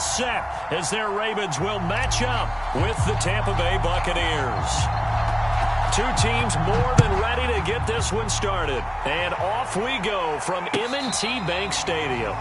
set as their Ravens will match up with the Tampa Bay Buccaneers. Two teams more than ready to get this one started. And off we go from M&T Bank Stadium.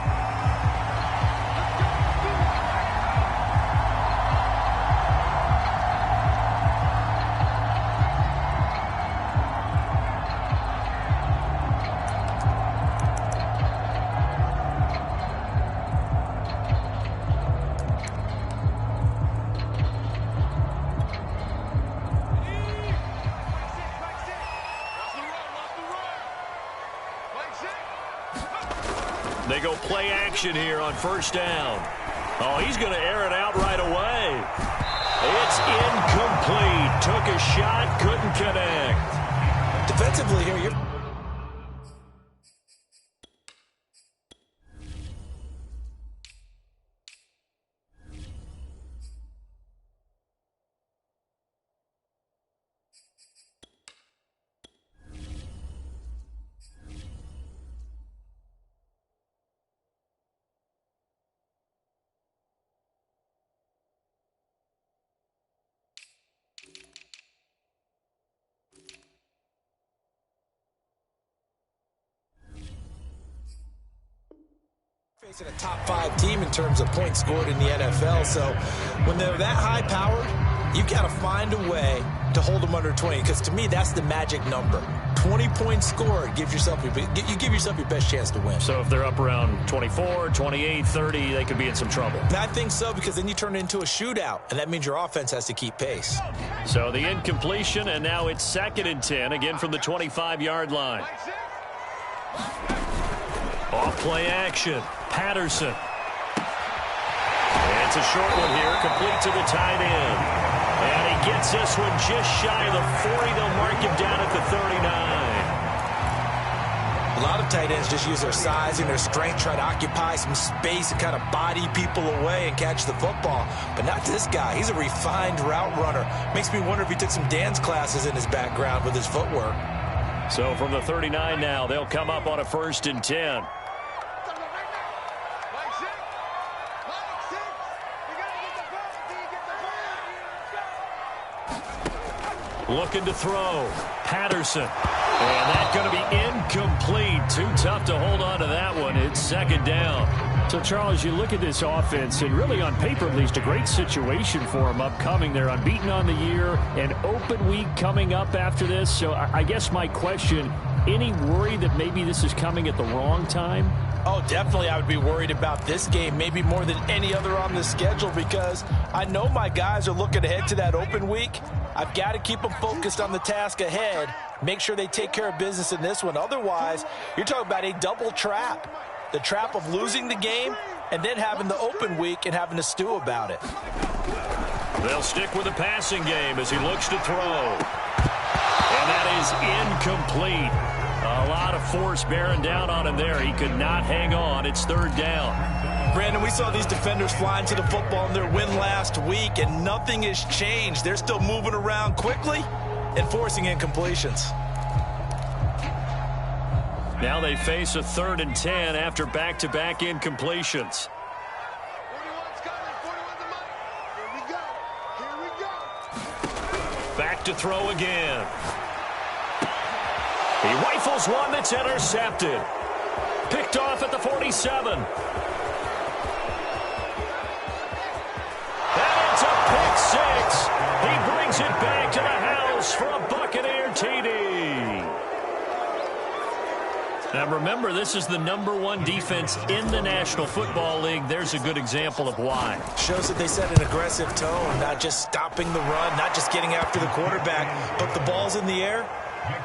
They go play action here on first down. Oh, he's going to air it out right away. It's incomplete. Took a shot, couldn't connect. Defensively here, you're... facing a top 5 team in terms of points scored in the NFL. So when they're that high powered, you've got to find a way to hold them under 20, because to me that's the magic number. 20 points scored, you give yourself your best chance to win. So if they're up around 24, 28, 30, they could be in some trouble. I think so, because then you turn it into a shootout, and that means your offense has to keep pace. So the incompletion, and now it's 2nd and 10, again from the 25-yard line. Off play action. Patterson. It's a short one here, complete to the tight end. And he gets this one just shy of the 40. They'll mark him down at the 39. A lot of tight ends just use their size and their strength, try to occupy some space and kind of body people away and catch the football. But not this guy. He's a refined route runner. Makes me wonder if he took some dance classes in his background with his footwork. So from the 39 now, they'll come up on a 1st and 10. Looking to throw. Patterson. And that's going to be incomplete. Too tough to hold on to that one. It's 2nd down. So, Charles, you look at this offense, and really on paper at least, a great situation for them upcoming. They're unbeaten on the year, an open week coming up after this. So I guess my question, any worry that maybe this is coming at the wrong time? Oh, definitely I would be worried about this game, maybe more than any other on the schedule, because I know my guys are looking ahead to that open week. I've got to keep them focused on the task ahead, make sure they take care of business in this one. Otherwise, you're talking about a double trap. The trap of losing the game and then having the open week and having to stew about it. They'll stick with the passing game as he looks to throw. And that is incomplete. A lot of force bearing down on him there. He could not hang on. It's 3rd down. Brandon, we saw these defenders flying to the football in their win last week, and nothing has changed. They're still moving around quickly and forcing incompletions. Now they face a 3rd and 10 after back-to-back incompletions. Back to throw again. He rifles one that's intercepted. Picked off at the 47. And it's a pick 6. He brings it back to the house for a Buccaneer TD. Now remember, this is the #1 defense in the National Football League. There's a good example of why. Shows that they set an aggressive tone, not just stopping the run, not just getting after the quarterback, but the ball's in the air.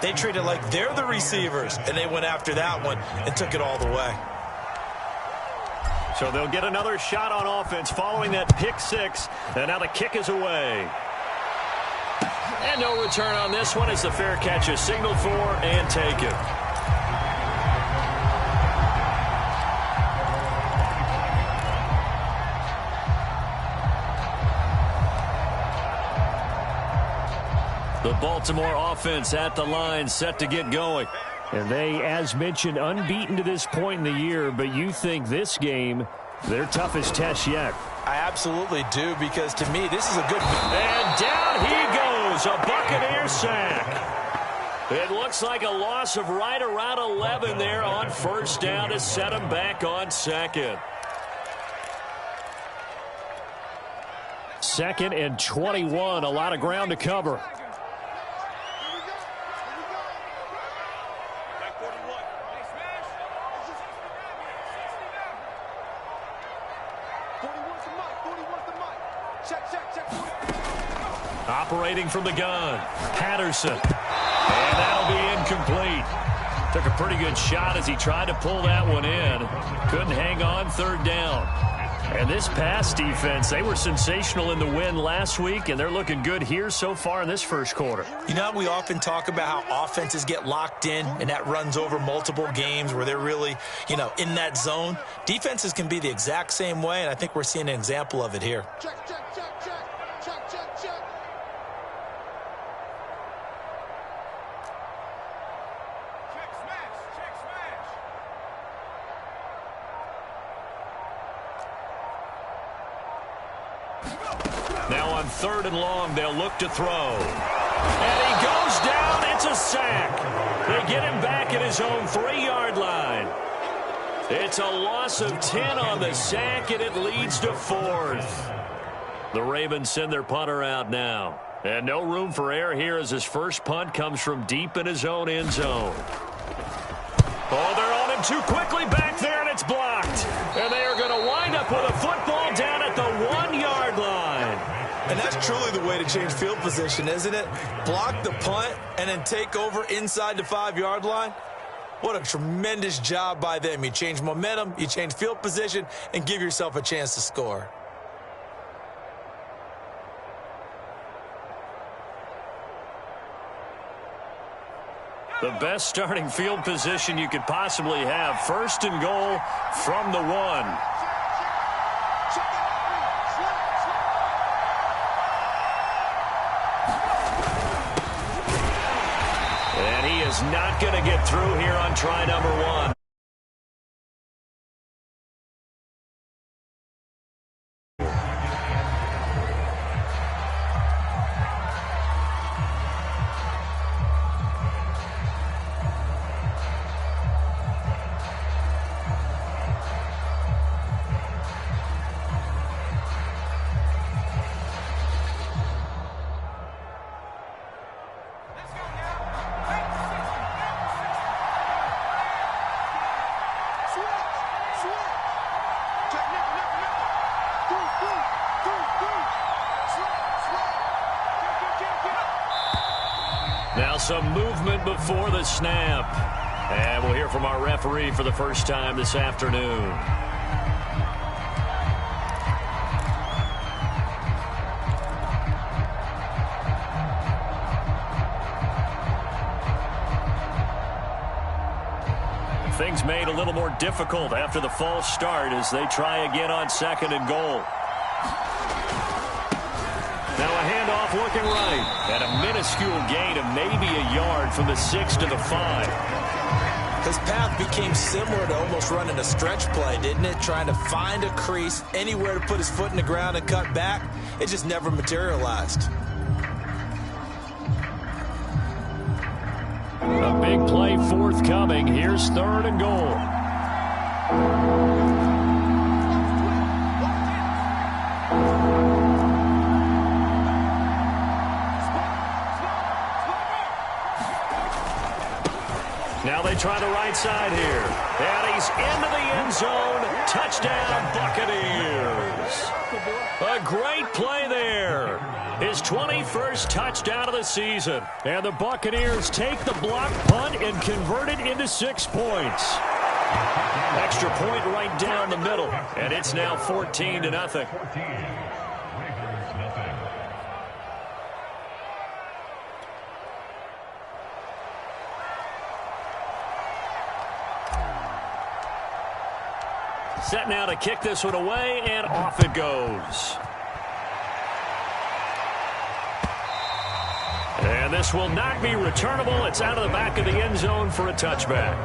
They treat it like they're the receivers, and they went after that one and took it all the way. So they'll get another shot on offense following that pick 6, and now the kick is away. And no return on this one as the fair catch is signaled for and taken. The Baltimore offense at the line, set to get going. And they, as mentioned, unbeaten to this point in the year, but you think this game Their toughest test yet. I absolutely do, because to me, this is a good... And down he goes, a Buccaneer sack. It looks like a loss of right around 11 there on first down to set him back on second. 2nd and 21, a lot of ground to cover. Operating from the gun, Patterson. And that'll be incomplete. Took a pretty good shot as he tried to pull that one in. Couldn't hang on 3rd down. And this pass defense, they were sensational in the win last week, and they're looking good here so far in this first quarter. You know, we often talk about how offenses get locked in, and that runs over multiple games where they're really, in that zone. Defenses can be the exact same way, and I think we're seeing an example of it here. Check. Now on 3rd and long, they'll look to throw. And he goes down. It's a sack. They get him back at his own 3-yard line. It's a loss of 10 on the sack, and it leads to 4th. The Ravens send their punter out now. And no room for error here as his first punt comes from deep in his own end zone. Oh, they're on him too quickly back there, and it's blocked. And they are going to wind up with a football down at the 1-yard line. And that's truly the way to change field position, isn't it? Block the punt and then take over inside the 5-yard line. What a tremendous job by them. You change momentum, you change field position, and give yourself a chance to score. The best starting field position you could possibly have. 1st and goal from the 1. And he is not going to get through here on try number 1. Now some movement before the snap. And we'll hear from our referee for the first time this afternoon. Things made a little more difficult after the false start as they try again on 2nd and goal. Now a handoff looking right. And a minuscule gain of maybe a yard from the 6 to the 5. His path became similar to almost running a stretch play, didn't it? Trying to find a crease, anywhere to put his foot in the ground and cut back. It just never materialized. A big play forthcoming. Here's 3rd and goal. Now they try the right side here. And he's into the end zone. Touchdown, Buccaneers. A great play there. His 21st touchdown of the season. And the Buccaneers take the block punt and convert it into 6 points. Extra point right down the middle. And it's now 14-0. Set now to kick this one away, and off it goes. And this will not be returnable. It's out of the back of the end zone for a touchback.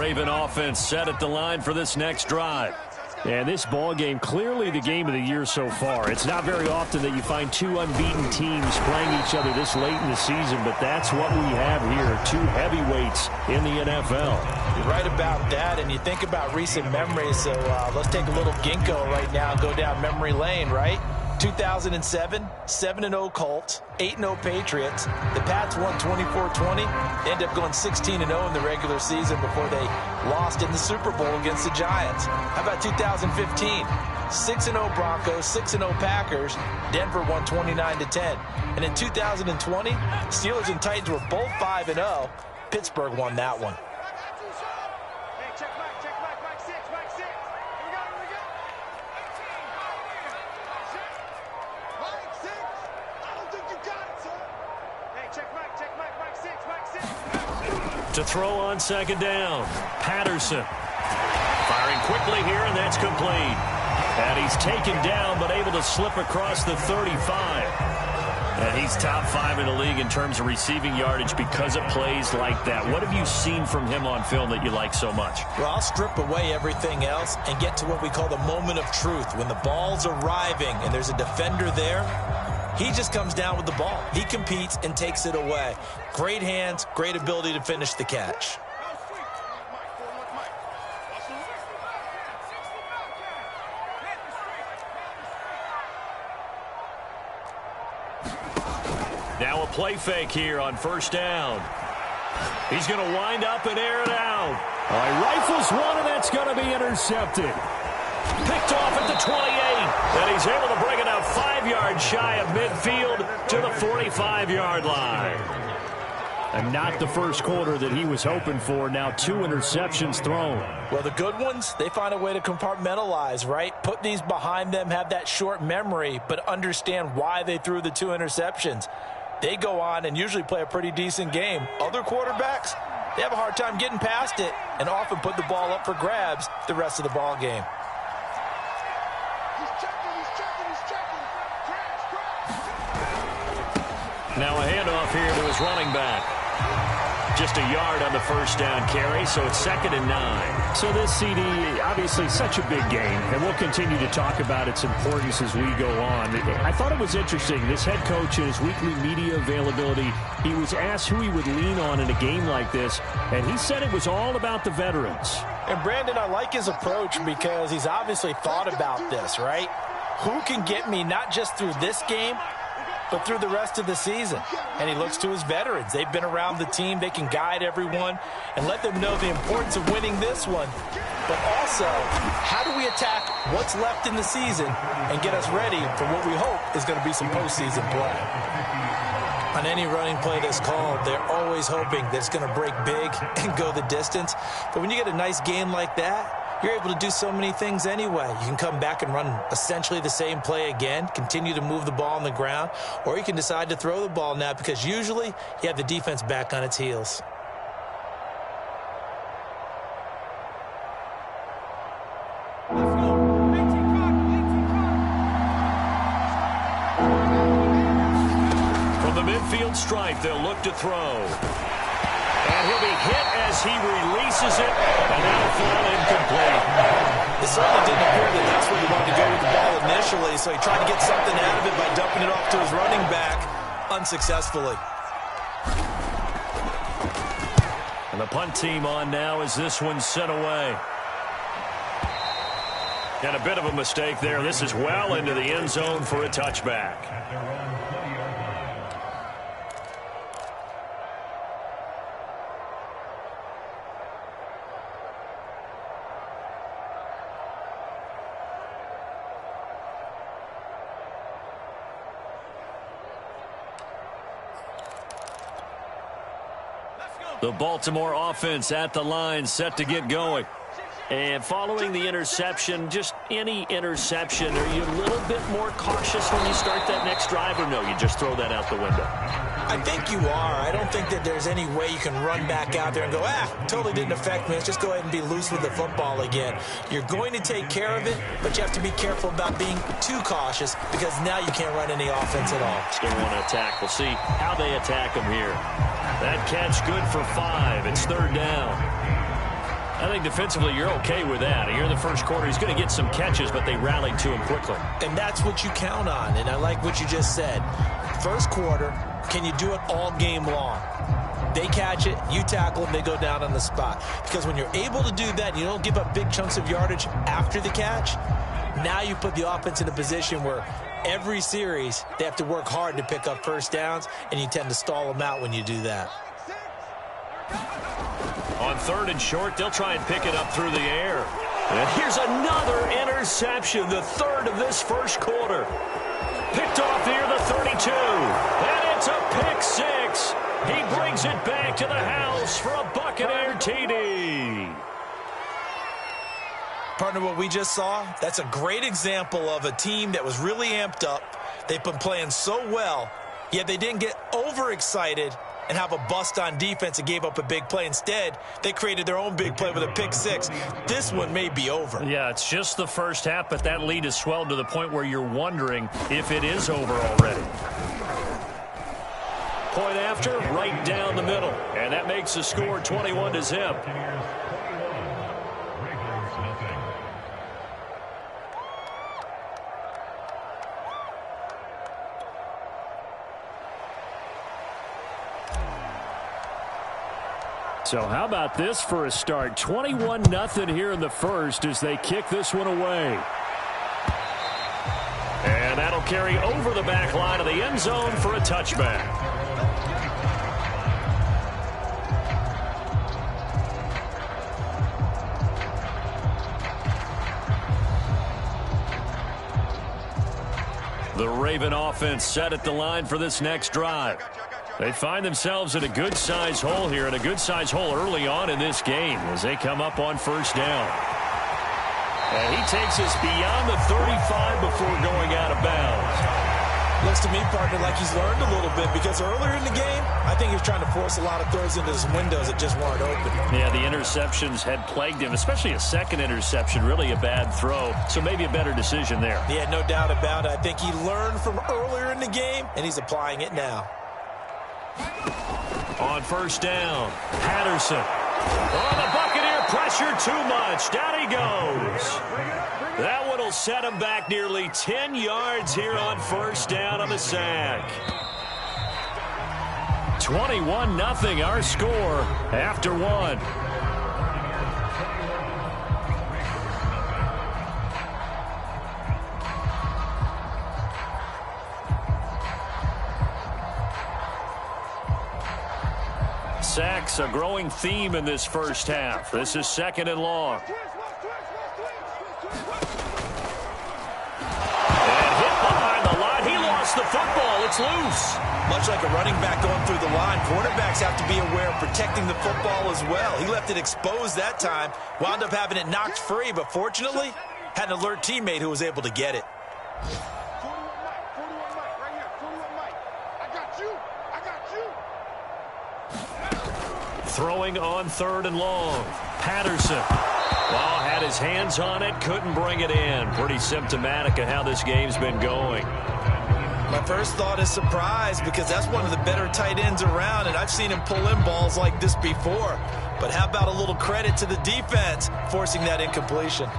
Raven offense set at the line for this next drive. And this ball game, clearly the game of the year so far. It's not very often that you find two unbeaten teams playing each other this late in the season, but that's what we have here, two heavyweights in the NFL. You're right about that, and you think about recent memories, so let's take a little ginkgo right now and go down memory lane, right? 2007, 7-0 Colts, 8-0 Patriots. The Pats won 24-20. They ended up going 16-0 in the regular season before they lost in the Super Bowl against the Giants. How about 2015? 6-0 Broncos, 6-0 Packers. Denver won 29-10. And in 2020, Steelers and Titans were both 5-0. Pittsburgh won that one. To throw on second down, Patterson. Firing quickly here, and that's complete. And he's taken down, but able to slip across the 35. And he's top 5 in the league in terms of receiving yardage because of plays like that. What have you seen from him on film that you like so much? Well, I'll strip away everything else and get to what we call the moment of truth. When the ball's arriving and there's a defender there, he just comes down with the ball. He competes and takes it away. Great hands, great ability to finish the catch. Now a play fake here on first down. He's going to wind up and air it out. He rifles one, and that's going to be intercepted. Picked off at the 28, and he's able to bring it out 5 yards shy of midfield to the 45-yard line. And not the first quarter that he was hoping for. Now 2 interceptions thrown. Well, the good ones, they find a way to compartmentalize, right? Put these behind them, have that short memory, but understand why they threw the 2 interceptions. They go on and usually play a pretty decent game. Other quarterbacks, they have a hard time getting past it and often put the ball up for grabs the rest of the ball game. Now a handoff here to his running back. Just a yard on the first down carry, so it's 2nd and 9. So this CD, obviously such a big game, and we'll continue to talk about its importance as we go on. I thought it was interesting. This head coach in his weekly media availability, he was asked who he would lean on in a game like this, and he said it was all about the veterans. And Brandon, I like his approach because he's obviously thought about this, right? Who can get me not just through this game, but through the rest of the season? And he looks to his veterans. They've been around the team. They can guide everyone and let them know the importance of winning this one. But also, how do we attack what's left in the season and get us ready for what we hope is going to be some postseason play? On any running play that's called, they're always hoping that it's going to break big and go the distance. But when you get a nice game like that, you're able to do so many things anyway. You can come back and run essentially the same play again, continue to move the ball on the ground, or you can decide to throw the ball now because usually you have the defense back on its heels. From the midfield stripe, they'll look to throw. And he'll be hit as he releases it, and that'll fall incomplete. It certainly didn't appear that that's where he wanted to go with the ball initially, so he tried to get something out of it by dumping it off to his running back unsuccessfully. And the punt team on now as this one's sent away. And a bit of a mistake there. This is well into the end zone for a touchback. The Baltimore offense at the line, set to get going. And following the interception, just any interception, are you a little bit more cautious when you start that next drive, or no, you just throw that out the window? I think you are. I don't think that there's any way you can run back out there and go, totally didn't affect me. Let's just go ahead and be loose with the football again. You're going to take care of it, but you have to be careful about being too cautious because now you can't run any offense at all. Still want to attack. We'll see how they attack them here. That catch good for 5. It's 3rd down. I think defensively you're okay with that. Here in the first quarter, he's going to get some catches, but they rallied to him quickly. And that's what you count on, and I like what you just said. First quarter, can you do it all game long? They catch it, you tackle them, they go down on the spot. Because when you're able to do that, and you don't give up big chunks of yardage after the catch, now you put the offense in a position where every series they have to work hard to pick up first downs, and you tend to stall them out when you do that. On 3rd and short, they'll try and pick it up through the air. And here's another interception, the 3rd of this first quarter. Picked off near the 32. And it's a pick 6. He brings it back to the house for a Buccaneer TD. Partner, what we just saw, that's a great example of a team that was really amped up. They've been playing so well, yet they didn't get overexcited and have a bust on defense and gave up a big play. Instead, they created their own big play with a pick 6. This one may be over. Yeah, it's just the first half, but that lead has swelled to the point where you're wondering if it is over already. Point after, right down the middle. And that makes the score 21-0. So how about this for a start? 21-0 here in the first as they kick this one away. And that'll carry over the back line of the end zone for a touchback. The Raven offense set at the line for this next drive. They find themselves in a good-sized hole here, and a good-sized hole early on in this game as they come up on first down. And he takes us beyond the 35 before going out of bounds. Looks to me, partner, like he's learned a little bit, because earlier in the game, I think he was trying to force a lot of throws into some windows that just weren't open. Yeah, the interceptions had plagued him, especially a second interception, really a bad throw. So maybe a better decision there. Yeah, no doubt about it. I think he learned from earlier in the game, and he's applying it now. On first down, Patterson. Oh, the Buccaneer pressure too much. Down he goes. That one will set him back nearly 10 yards here on first down on the sack. 21-0 our score after one. Sacks, a growing theme in this first half. This is 2nd and long. And hit behind the line. He lost the football. It's loose. Much like a running back going through the line, quarterbacks have to be aware of protecting the football as well. He left it exposed that time, wound up having it knocked free, but fortunately, had an alert teammate who was able to get it. Throwing on 3rd and long. Patterson. Well, had his hands on it, couldn't bring it in. Pretty symptomatic of how this game's been going. My first thought is surprise, because that's one of the better tight ends around, and I've seen him pull in balls like this before. But how about a little credit to the defense forcing that incompletion?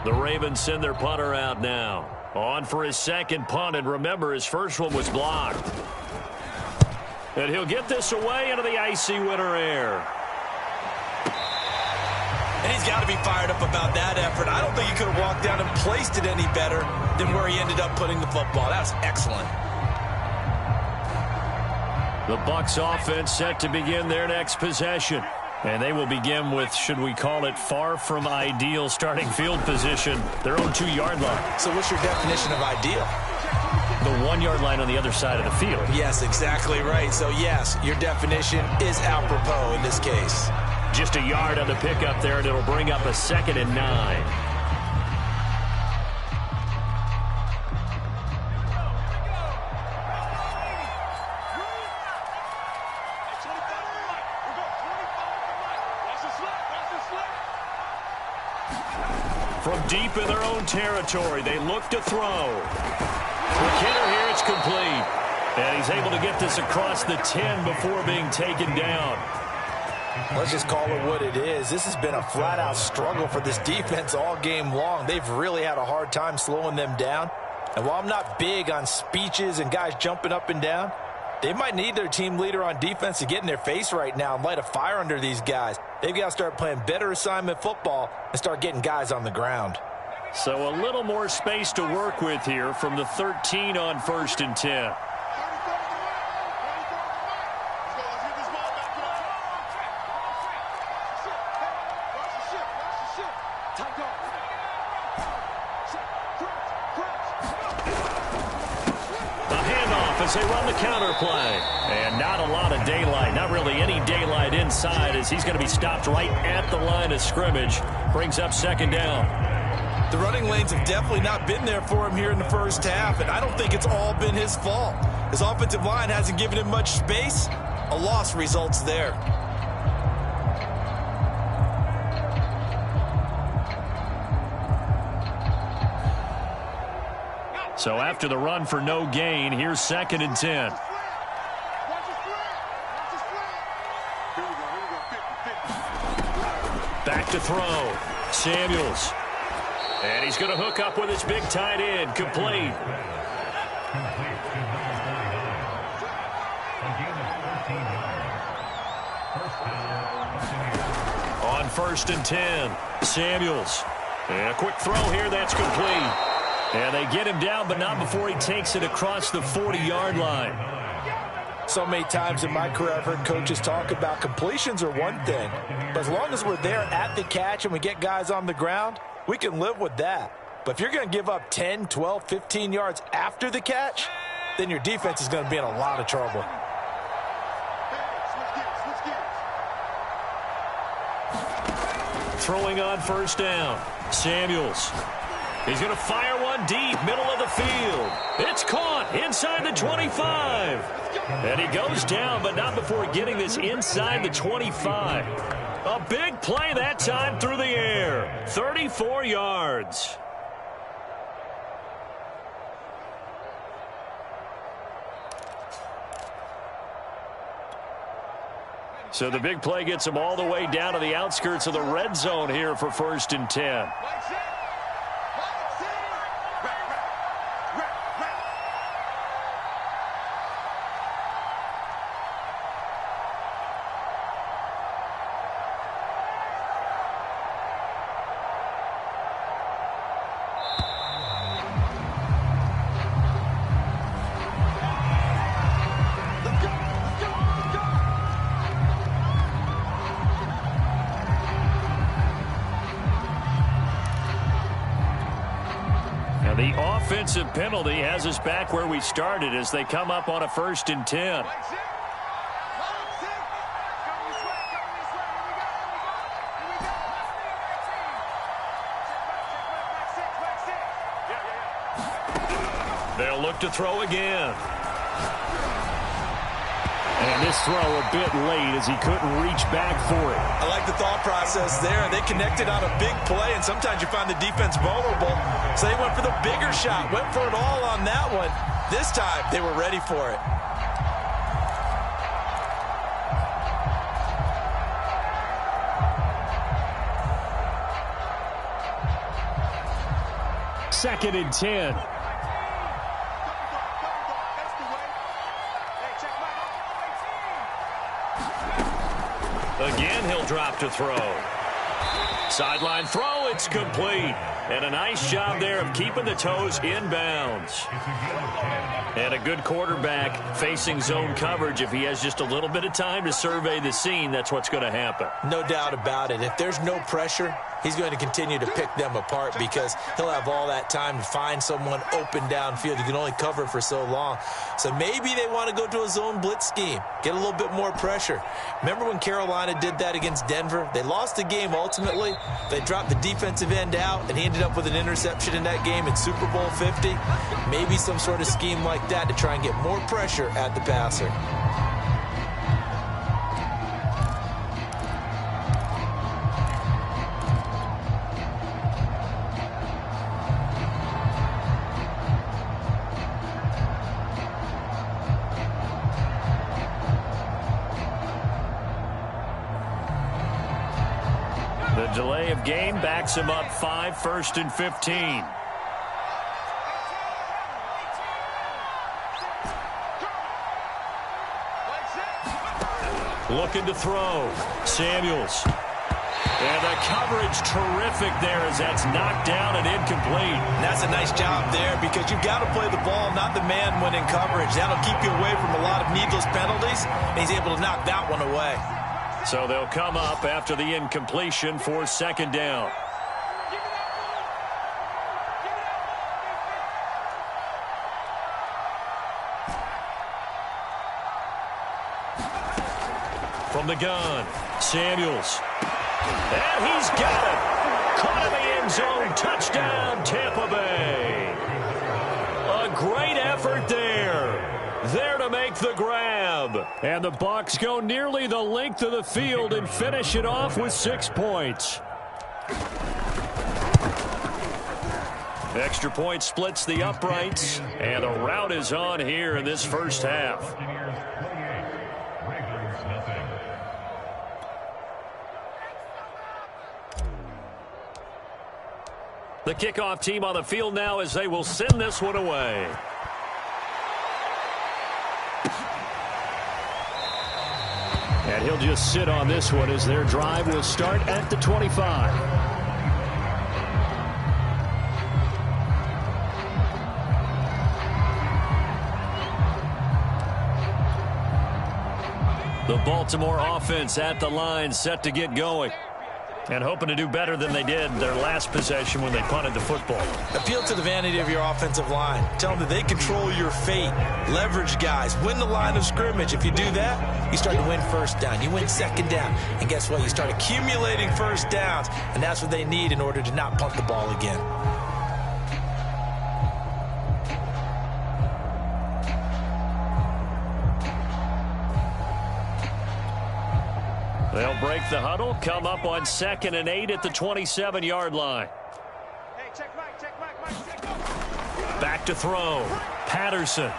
The Ravens send their punter out now. On for his second punt, and remember, his first one was blocked. And he'll get this away into the icy winter air. And he's got to be fired up about that effort. I don't think he could have walked down and placed it any better than where he ended up putting the football. That was excellent. The Bucs offense set to begin their next possession. And they will begin with, should we call it, far from ideal starting field position, their own 2-yard line. So what's your definition of ideal? The 1-yard line on the other side of the field. Yes, exactly right. So, yes, your definition is apropos in this case. Just a yard on the pickup there, and it'll bring up a 2nd and 9. From deep in their own territory, they look to throw. Quick hitter here, it's complete. And he's able to get this across the 10 before being taken down. Let's just call it what it is. This has been a flat-out struggle for this defense all game long. They've really had a hard time slowing them down. And while I'm not big on speeches and guys jumping up and down, they might need their team leader on defense to get in their face right now and light a fire under these guys. They've got to start playing better assignment football and start getting guys on the ground. So a little more space to work with here from the 13 on 1st and 10. As they run the counter play. And not a lot of daylight. Not really any daylight inside as he's going to be stopped right at the line of scrimmage. Brings up 2nd down. The running lanes have definitely not been there for him here in the first half, and I don't think it's all been his fault. His offensive line hasn't given him much space. A loss results there. So after the run for no gain, here's 2nd and 10. Back to throw. Samuels. And he's going to hook up with his big tight end. Complete. On 1st and 10, Samuels. And a quick throw here, that's complete. And they get him down, but not before he takes it across the 40-yard line. So many times in my career I've heard coaches talk about completions are one thing, but as long as we're there at the catch and we get guys on the ground, we can live with that. But if you're going to give up 10, 12, 15 yards after the catch, then your defense is going to be in a lot of trouble. Throwing on 1st down, Samuels. He's going to fire one deep, middle of the field. It's caught inside the 25. And he goes down, but not before getting this inside the 25. A big play that time through the air. 34 yards. So the big play gets him all the way down to the outskirts of the red zone here for 1st and 10. The offensive penalty has us back where we started as they come up on a 1st and 10. They'll look to throw again. And this throw a bit late as he couldn't reach back for it. I like the thought process there. They connected on a big play, and sometimes you find the defense vulnerable. So they went for the bigger shot, went for it all on that one. This time, they were ready for it. Second and 10. Again, he'll drop to throw. Sideline throw, it's complete. And a nice job there of keeping the toes in bounds. And a good quarterback facing zone coverage. If he has just a little bit of time to survey the scene, that's what's going to happen. No doubt about it. If there's no pressure, he's going to continue to pick them apart because he'll have all that time to find someone open downfield. He can only cover for so long. So maybe they want to go to a zone blitz scheme, get a little bit more pressure. Remember when Carolina did that against Denver? They lost the game ultimately. They dropped the defensive end out, and he ended up with an interception in that game in Super Bowl 50. Maybe some sort of scheme like that to try and get more pressure at the passer. The delay of game backs him up 5, 1st and 15. Looking to throw. Samuels. And the coverage terrific there as that's knocked down and incomplete. And that's a nice job there because you've got to play the ball, not the man when in coverage. That'll keep you away from a lot of needless penalties, and he's able to knock that one away. So they'll come up after the incompletion for 2nd down. From the gun, Samuels. And he's got it. Caught in the end zone. Touchdown, Tampa Bay. A great effort there. There to make the grab. And the Bucs go nearly the length of the field and finish it off with 6 points. Extra point splits the uprights. And the rout is on here in this first half. The kickoff team on the field now as they will send this one away. And he'll just sit on this one as their drive will start at the 25. The Baltimore offense at the line set to get going. And hoping to do better than they did their last possession when they punted the football. Appeal to the vanity of your offensive line. Tell them that they control your fate. Leverage guys. Win the line of scrimmage. If you do that, you start to win 1st down. You win 2nd down. And guess what? You start accumulating 1st downs. And that's what they need in order to not punt the ball again. They'll break the huddle, come up on 2nd and 8 at the 27-yard line. Back to throw. Patterson.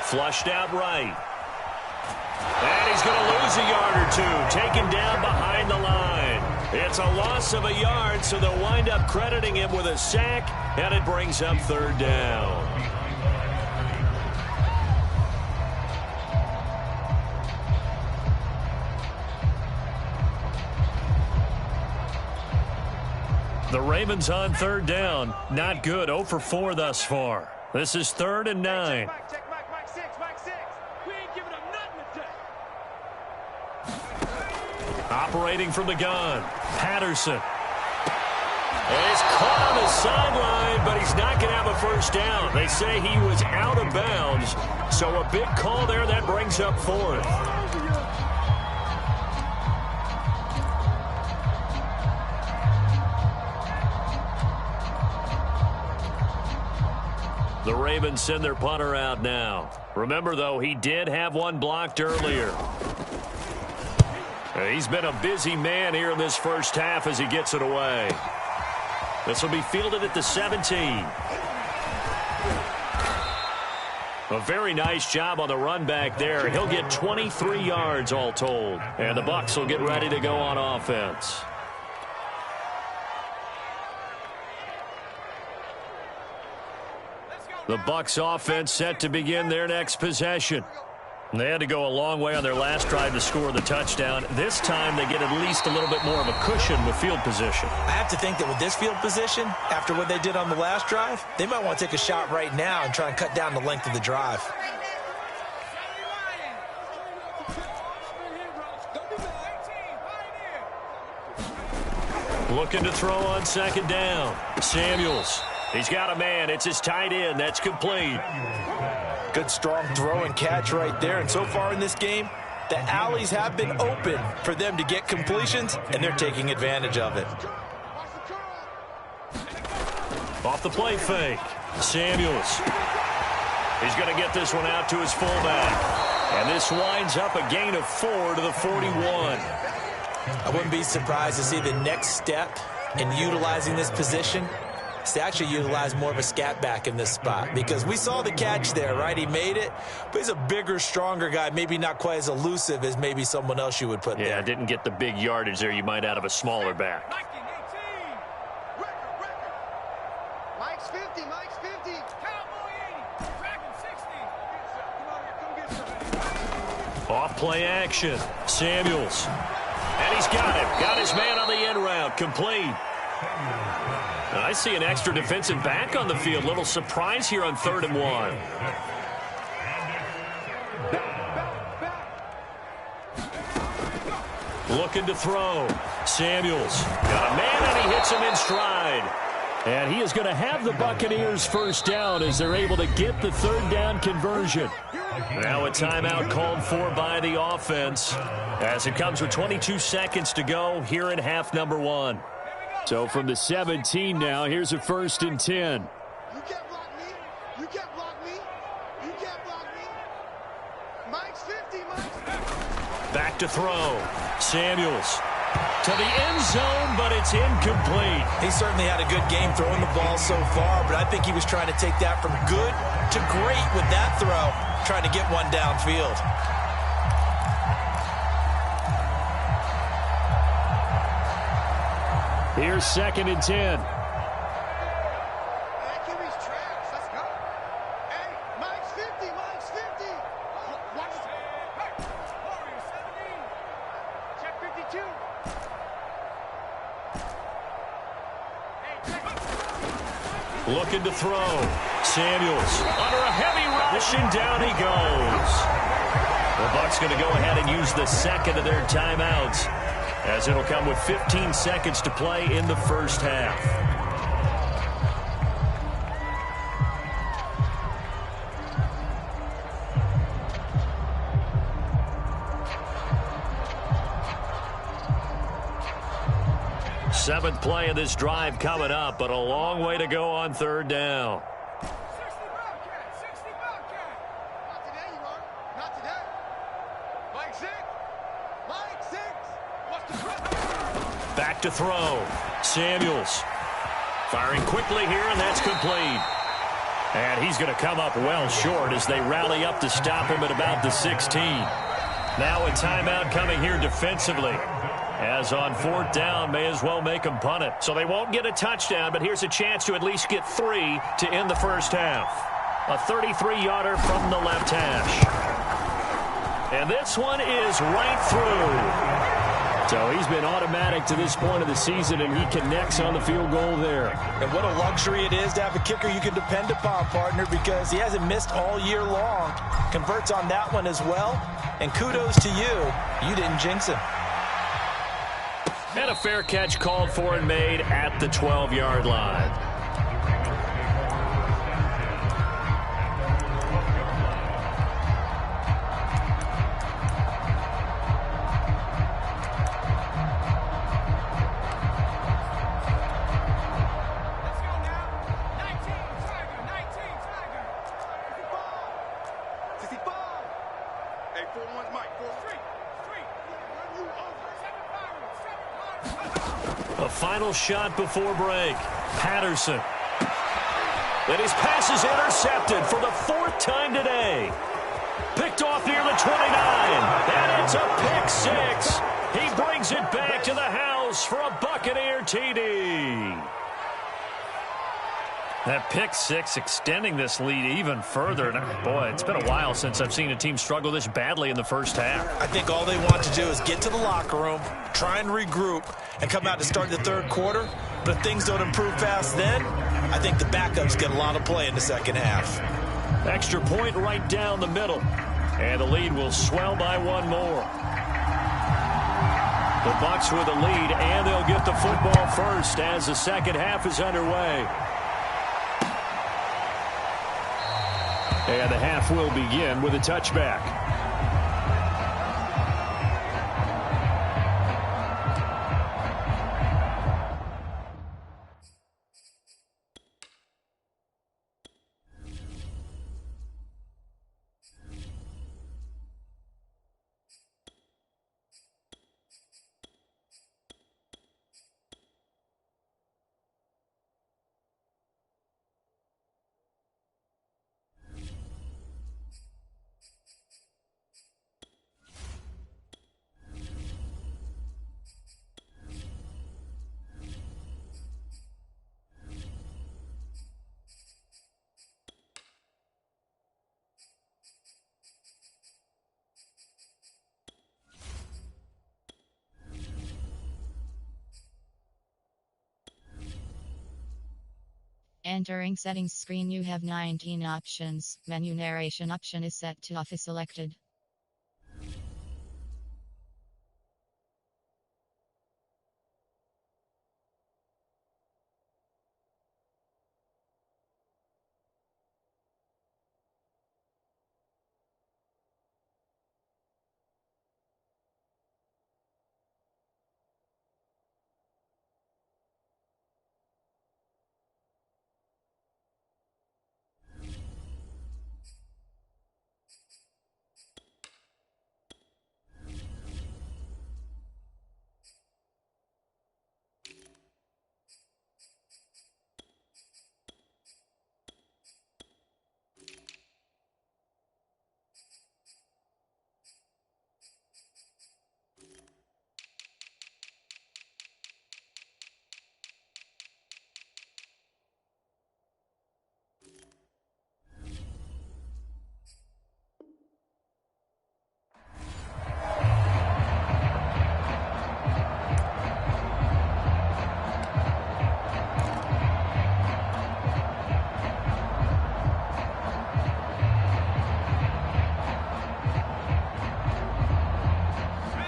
Flushed out right. And he's going to lose a yard or two. Taken down behind the line. It's a loss of a yard, so they'll wind up crediting him with a sack, and it brings up 3rd down. The Ravens on 3rd down. Not good. 0 for 4 thus far. This is 3rd and 9. Operating from the gun. Patterson. And he's caught on the sideline, but he's not going to have a 1st down. They say he was out of bounds. So a big call there that brings up 4th. The Ravens send their punter out now. Remember, though, he did have one blocked earlier. He's been a busy man here in this first half as he gets it away. This will be fielded at the 17. A very nice job on the run back there. He'll get 23 yards all told. And the Bucs will get ready to go on offense. The Bucs offense set to begin their next possession. They had to go a long way on their last drive to score the touchdown. This time they get at least a little bit more of a cushion with field position. I have to think that with this field position, after what they did on the last drive, they might want to take a shot right now and try and cut down the length of the drive. Looking to throw on 2nd down. Samuels. He's got a man. It's his tight end. That's complete. Good, strong throw and catch right there. And so far in this game, the alleys have been open for them to get completions, and they're taking advantage of it. Off the play fake. Samuels. He's going to get this one out to his fullback. And this winds up a gain of 4 to the 41. I wouldn't be surprised to see the next step in utilizing this position is to actually utilize more of a scat back in this spot, because we saw the catch there, right? He made it, but he's a bigger, stronger guy, maybe not quite as elusive as maybe someone else you would put there. Yeah, didn't get the big yardage there you might out of a smaller back. Mike's 50, Mike's 50. Cowboy 80, Dragon 60. Off play action. Samuels. And he's got him. Got his man on the end route. Complete. I see an extra defensive back on the field. Little surprise here on 3rd and 1. Looking to throw. Samuels. Got a man, and he hits him in stride. And he is going to have the Buccaneers first down as they're able to get the 3rd down conversion. Now a timeout called for by the offense as it comes with 22 seconds to go here in half number 1. So from the 17 now, here's a 1st and 10. You can't block me. You can't block me. You can't block me. Mike's 50, Mike's 50. Back to throw. Samuels to the end zone, but it's incomplete. He certainly had a good game throwing the ball so far, but I think he was trying to take that from good to great with that throw, trying to get one downfield. Here's 2nd and 10. That QB's trash. Let's go. Hey, Mike's 50, Mike's 50. Watch it. Hey, Warrior 17. Check 52. Hey, check. Looking to throw. Samuels under a heavy rush, and down he goes. The Bucs going to go ahead and use the second of their timeouts, as it'll come with 15 seconds to play in the first half. Seventh play of this drive coming up, but a long way to go on 3rd down. 60 Bobcat, 60 Bobcat. Not today, you are. Not today. Mike 6. Mike 6. What's the threat? Back to throw. Samuels firing quickly here, and that's complete. And he's going to come up well short as they rally up to stop him at about the 16. Now a timeout coming here defensively, as on 4th down, may as well make them punt it. So they won't get a touchdown, but here's a chance to at least get 3 to end the first half. A 33-yarder from the left hash. And this one is right through. So he's been automatic to this point of the season, and he connects on the field goal there. And what a luxury it is to have a kicker you can depend upon, partner, because he hasn't missed all year long. Converts on that one as well. And kudos to you. You didn't jinx him. And a fair catch called for and made at the 12-yard line. Let's go now. 19 Tiger, 19 Tiger. 65. 65. Hey, 4-1 Mike, 4-3. Run you over. 7 A final shot before break. Patterson. And his pass is intercepted for the 4th time today. Picked off near the 29. And it's a pick 6. He brings it back to the house for a Buccaneer TD. That pick 6 extending this lead even further. And boy, it's been a while since I've seen a team struggle this badly in the first half. I think all they want to do is get to the locker room, try and regroup, and come out to start the 3rd quarter. But if things don't improve fast then, I think the backups get a lot of play in the second half. Extra point right down the middle. And the lead will swell by one more. The Bucs with a lead, and they'll get the football first as the second half is underway. And the half will begin with a touchback. Entering settings screen, you have 19 options. Menu narration option is set to off is selected.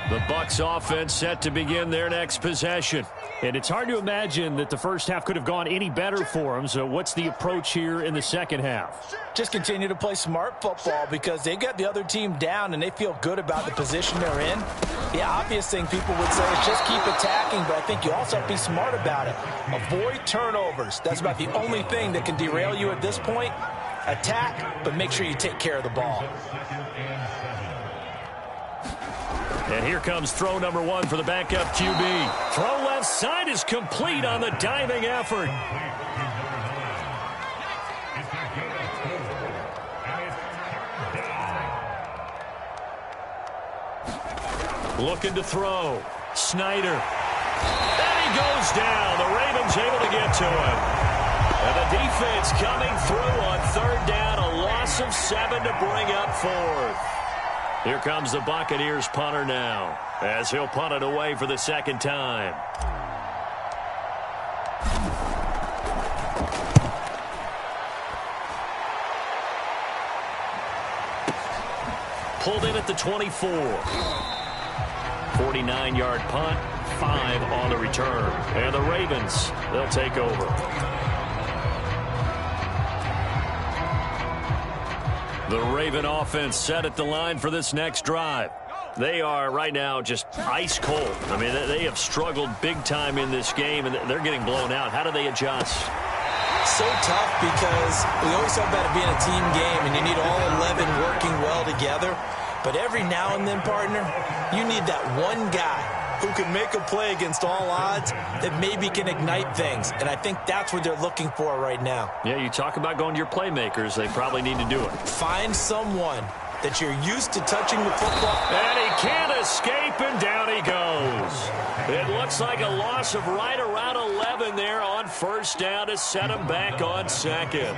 The Bucs offense set to begin their next possession. And it's hard to imagine that the first half could have gone any better for them. So what's the approach here in the second half? Just continue to play smart football because they got the other team down and they feel good about the position they're in. The obvious thing people would say is just keep attacking, but I think you also have to be smart about it. Avoid turnovers. That's about the only thing that can derail you at this point. Attack, but make sure you take care of the ball. And here comes throw number 1 for the backup QB. Throw left side is complete on the diving effort. Looking to throw. Snyder. And he goes down. The Ravens able to get to him. And the defense coming through on third down. A loss of 7 to bring up fourth. Here comes the Buccaneers punter now, as he'll punt it away for the second time. Pulled in at the 24. 49-yard punt, 5 on the return. And the Ravens, they'll take over. The Raven offense set at the line for this next drive. They are right now just ice cold. I mean, they have struggled big time in this game, and they're getting blown out. How do they adjust? So tough because we always talk about it being a team game, and you need all 11 working well together. But every now and then, partner, you need that one guy who can make a play against all odds that maybe can ignite things. And I think that's what they're looking for right now. Yeah, you talk about going to your playmakers. They probably need to do it. Find someone that you're used to touching the football. And he can't escape, and down he goes. It looks like a loss of right around 11 there on first down to set him back on second.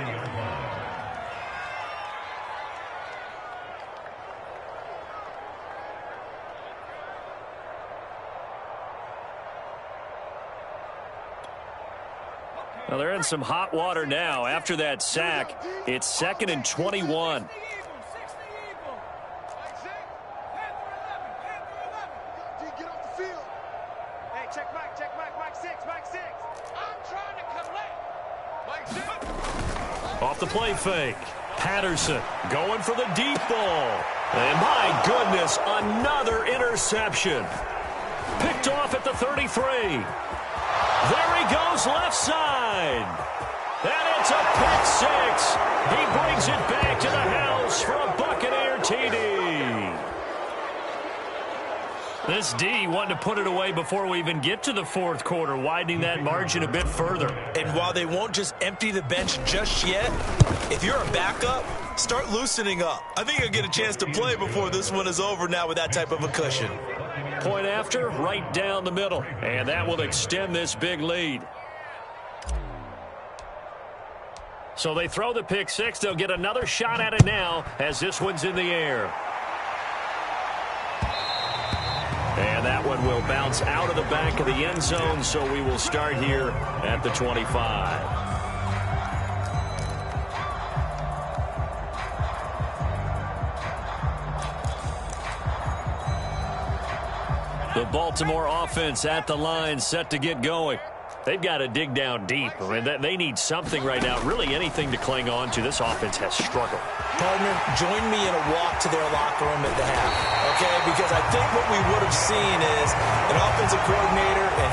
Well, they're in some hot water now. After that sack, it's 2nd and 21. Off the play fake. Patterson going for the deep ball. And my goodness, another interception. Picked off at the 33. There he goes left side. And it's a pick 6. He brings it back to the house for a Buccaneer TD. This D wanting to put it away before we even get to the fourth quarter, widening that margin a bit further. And while they won't just empty the bench just yet, if you're a backup, start loosening up. I think you'll get a chance to play before this one is over now with that type of a cushion. Point after, right down the middle. And that will extend this big lead. So they throw the pick 6. They'll get another shot at it now as this one's in the air. And that one will bounce out of the back of the end zone, so we will start here at the 25. The Baltimore offense at the line, set to get going. They've got to dig down deep. I mean, they need something right now, really anything to cling on to. This offense has struggled. Partner, join me in a walk to their locker room at the half, okay? Because I think what we would have seen is an offensive coordinator and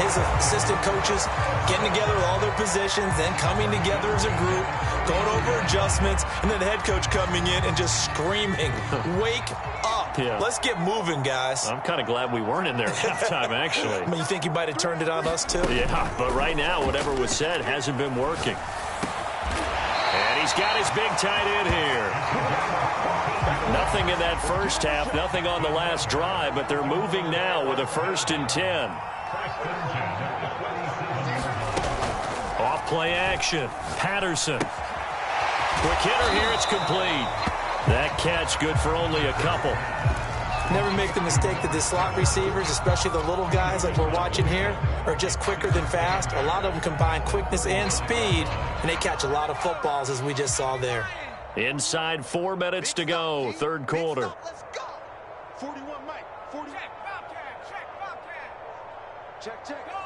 his assistant coaches getting together with all their positions, then coming together as a group, going over adjustments, and then the head coach coming in and just screaming, wake up. Yeah. Let's get moving, guys. I'm kind of glad we weren't in there at halftime, actually. I mean, you think he might have turned it on us, too? Yeah, but right now, whatever was said hasn't been working. And he's got his big tight end here. Nothing in that first half, nothing on the last drive, but they're moving now with a 1st and 10. Off play action. Patterson. Quick hitter here, it's complete. That catch good for only a couple. Never make the mistake that the slot receivers, especially the little guys like we're watching here, are just quicker than fast. A lot of them combine quickness and speed, and they catch a lot of footballs, as we just saw there. Inside 4 minutes to go, third quarter. Let's go. 41, Mike. 40. Check, Bobcat. Check, Bobcat. Check, check. Go,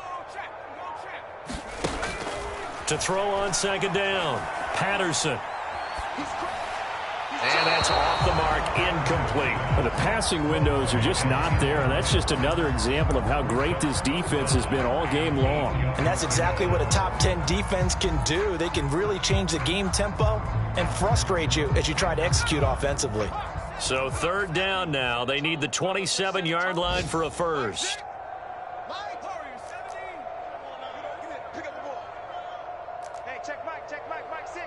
check. To throw on second down, Patterson. And that's off the mark, incomplete. Well, the passing windows are just not there, and that's just another example of how great this defense has been all game long. And that's exactly what a top 10 defense can do. They can really change the game tempo and frustrate you as you try to execute offensively. So third down now. They need the 27-yard line for a first. Mike. 17. Pick up the ball. Hey, check Mike. Mike 6.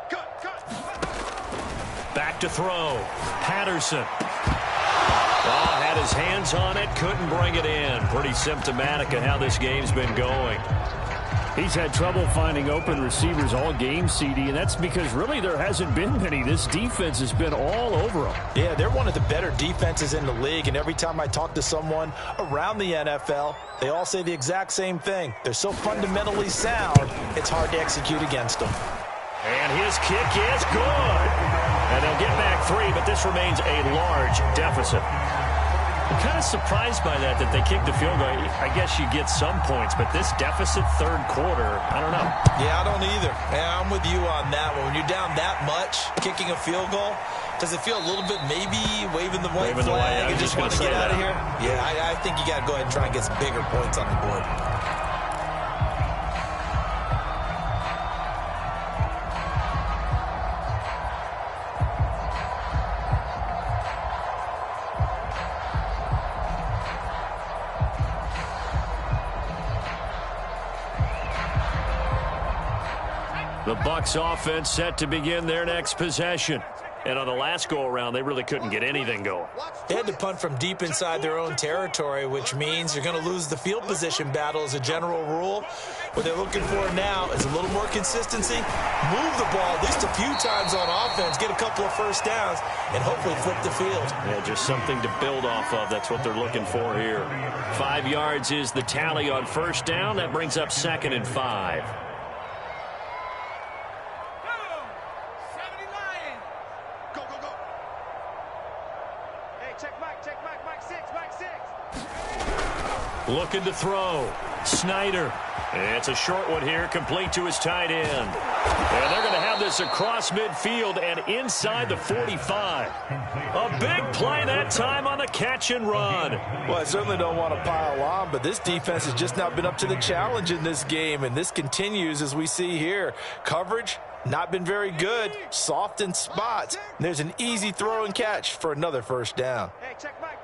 Cut. Back to throw. Patterson. Oh, had his hands on it, couldn't bring it in. Pretty symptomatic of how this game's been going. He's had trouble finding open receivers all game, CD, and that's because really there hasn't been many. This defense has been all over them. Yeah, they're one of the better defenses in the league, and every time I talk to someone around the NFL, they all say the exact same thing. They're so fundamentally sound, it's hard to execute against them. And his kick is good. And they'll get back 3, but this remains a large deficit. I'm kind of surprised by that they kicked the field goal. I guess you get some points, but this deficit third quarter, I don't know. Yeah, I don't either. Yeah, I'm with you on that one. When you're down that much, kicking a field goal, does it feel a little bit maybe waving the white flag and just want to get out of here? Yeah, I think you got to go ahead and try and get some bigger points on the board. The Bucs offense set to begin their next possession. And on the last go-around, they really couldn't get anything going. They had to punt from deep inside their own territory, which means you're going to lose the field position battle as a general rule. What they're looking for now is a little more consistency, move the ball at least a few times on offense, get a couple of first downs, and hopefully flip the field. Yeah, just something to build off of. That's what they're looking for here. 5 yards is the tally on first down. That brings up 2nd and 5. Looking to throw. Snyder. It's a short one here, complete to his tight end. And they're going to have this across midfield and inside the 45. A big play that time on the catch and run. Well, I certainly don't want to pile on, but this defense has just not been up to the challenge in this game, and this continues as we see here. Coverage, not been very good, soft in spots. And there's an easy throw and catch for another first down. Hey, check Mike.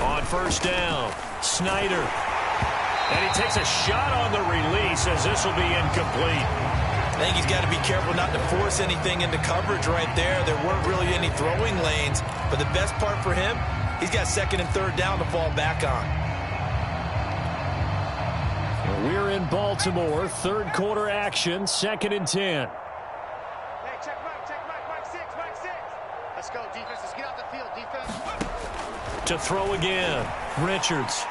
On first down, Snyder. And he takes a shot on the release as this will be incomplete. I think he's got to be careful not to force anything into coverage right there. There weren't really any throwing lanes, but the best part for him, he's got 2nd and 3rd down to fall back on. We're in Baltimore, third quarter action, 2nd and 10. Hey, check Mike 6. Let's go, defense. Let's get out the field, defense. To throw again, Richards.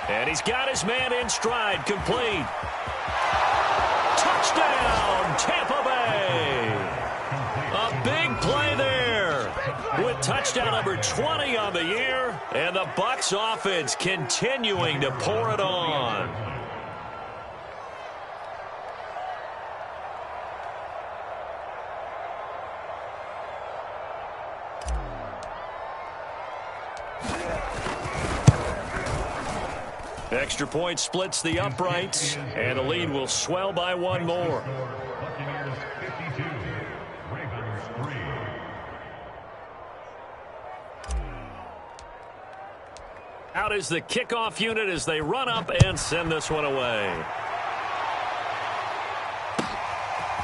And he's got his man in stride, complete. Touchdown, Tampa Bay. A big play there with Touchdown number 20 on the year, and the Bucs offense continuing to pour it on. Extra point splits the uprights, and the lead will swell by one more. Buccaneers 52, Ravens 3. Out is the kickoff unit as they run up and send this one away.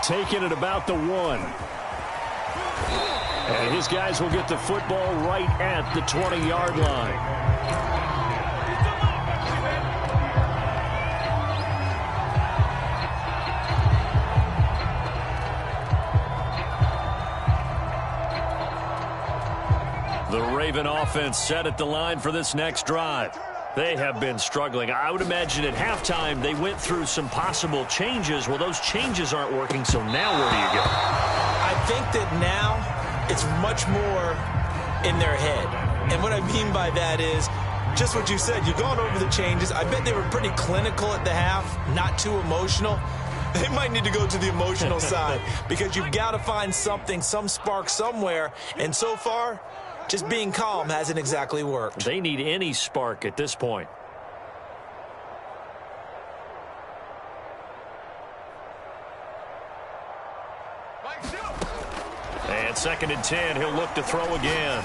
Taking it about the 1. And his guys will get the football right at the 20-yard line. The Raven offense set at the line for this next drive. They have been struggling. I would imagine at halftime they went through some possible changes. Well, those changes aren't working, so now where do you go? I think that now it's much more in their head. And what I mean by that is just what you said. You've gone over the changes. I bet they were pretty clinical at the half, not too emotional. They might need to go to the emotional side because you've got to find something, some spark somewhere. And so far, just being calm hasn't exactly worked. They need any spark at this point. And 2nd and 10, he'll look to throw again.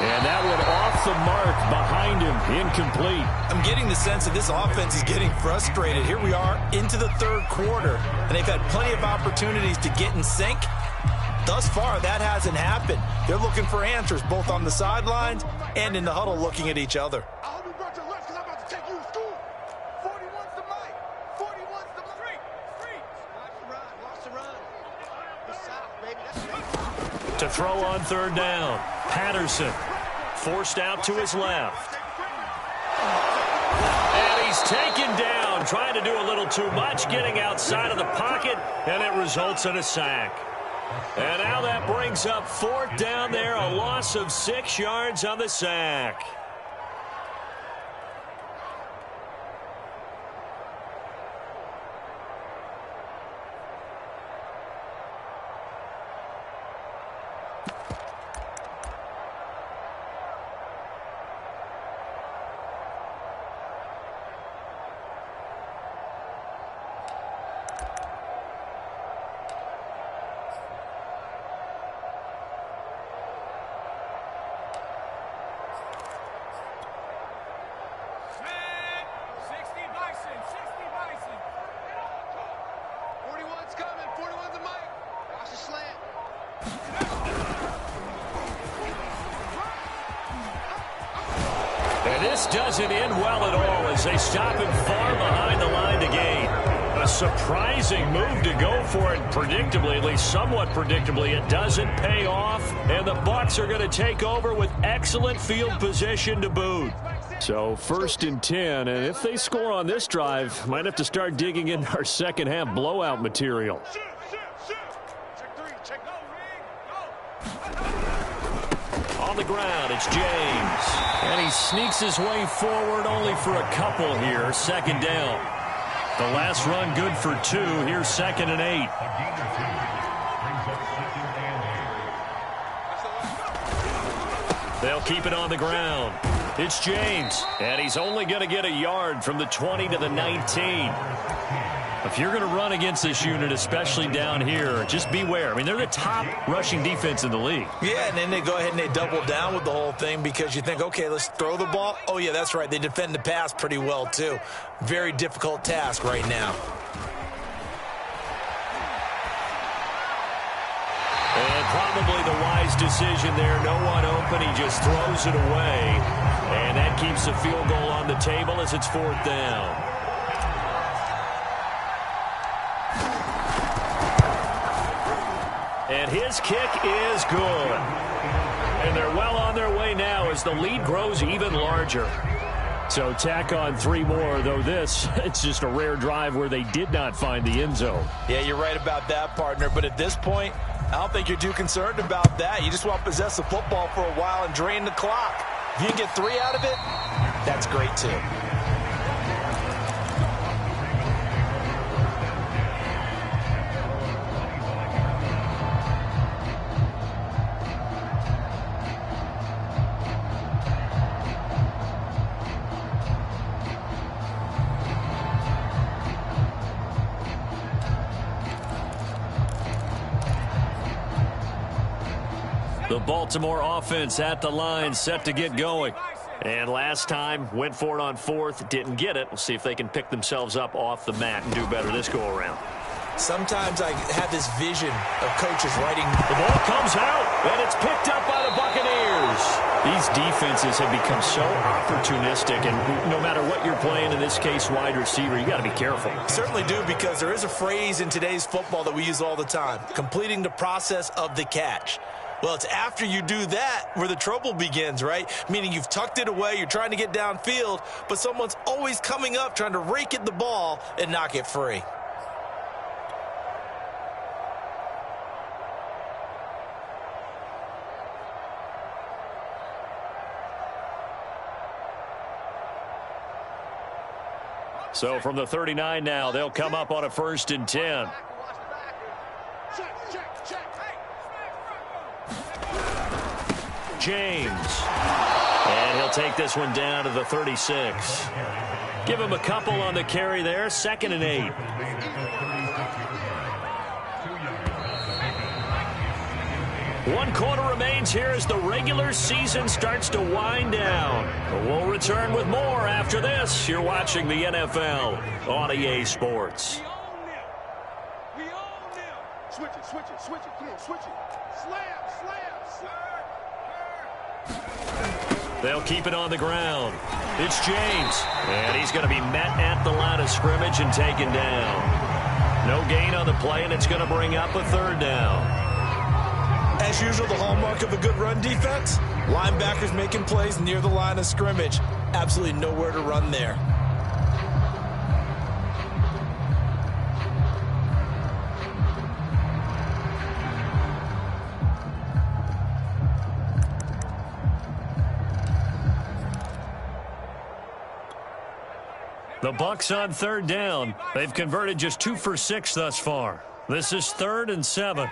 And that one off the mark behind him, incomplete. I'm getting the sense that this offense is getting frustrated. Here we are into the 3rd quarter, and they've had plenty of opportunities to get in sync. Thus far, that hasn't happened. They're looking for answers both on the sidelines and in the huddle looking at each other. I hope you brought your lunch because I'm about to take you to school. 41's the mic. 41's the street. Watch the run. The south, baby. That's To throw on 3rd down. Patterson forced out to his left. And he's taken down, trying to do a little too much, getting outside of the pocket, and it results in a sack. And now that brings up 4th down there, a loss of 6 yards on the sack. This doesn't end well at all as they stop him far behind the line to gain. A surprising move to go for it predictably, at least somewhat predictably. It doesn't pay off, and the Bucs are going to take over with excellent field position to boot. So 1st and 10, and if they score on this drive, might have to start digging in our second half blowout material. On the ground, it's James. And he sneaks his way forward only for a couple here. 2nd down. The last run good for 2. Here's 2nd and 8. They'll keep it on the ground. It's James. And he's only going to get a yard from the 20 to the 19. If you're going to run against this unit, especially down here, just beware. I mean, they're the top rushing defense in the league. Yeah, and then they go ahead and they double down with the whole thing because you think, okay, let's throw the ball. Oh, yeah, that's right. They defend the pass pretty well, too. Very difficult task right now. And probably the wise decision there. No one open. He just throws it away. And that keeps the field goal on the table as it's 4th down. And his kick is good. And they're well on their way now as the lead grows even larger. So tack on 3 more, though it's just a rare drive where they did not find the end zone. Yeah, you're right about that, partner. But at this point, I don't think you're too concerned about that. You just want to possess the football for a while and drain the clock. If you can get 3 out of it, that's great too. The Baltimore offense at the line, set to get going. And last time, went for it on 4th, didn't get it. We'll see if they can pick themselves up off the mat and do better this go-around. Sometimes I have this vision of coaches writing. The ball comes out, and it's picked up by the Buccaneers. These defenses have become so opportunistic, and no matter what you're playing, in this case, wide receiver, you got to be careful. Certainly do, because there is a phrase in today's football that we use all the time, completing the process of the catch. Well, it's after you do that where the trouble begins, right? Meaning you've tucked it away, you're trying to get downfield, but someone's always coming up trying to rake at the ball and knock it free. So from the 39 now, they'll come up on a 1st and 10. James. And he'll take this one down to the 36. Give him a couple on the carry there. 2nd and 8. One quarter remains here as the regular season starts to wind down. We'll return with more after this. You're watching the NFL on EA Sports. We own them. Switch it, switch it, switch it. Come on, switch it. Slam, slam, slam. They'll keep it on the ground. It's James. And he's going to be met at the line of scrimmage and taken down. No gain on the play, and it's going to bring up a 3rd down. As usual, the hallmark of a good run defense, linebackers making plays near the line of scrimmage. Absolutely nowhere to run there. The Bucs on 3rd down. They've converted just 2 for 6 thus far. This is 3rd and 7.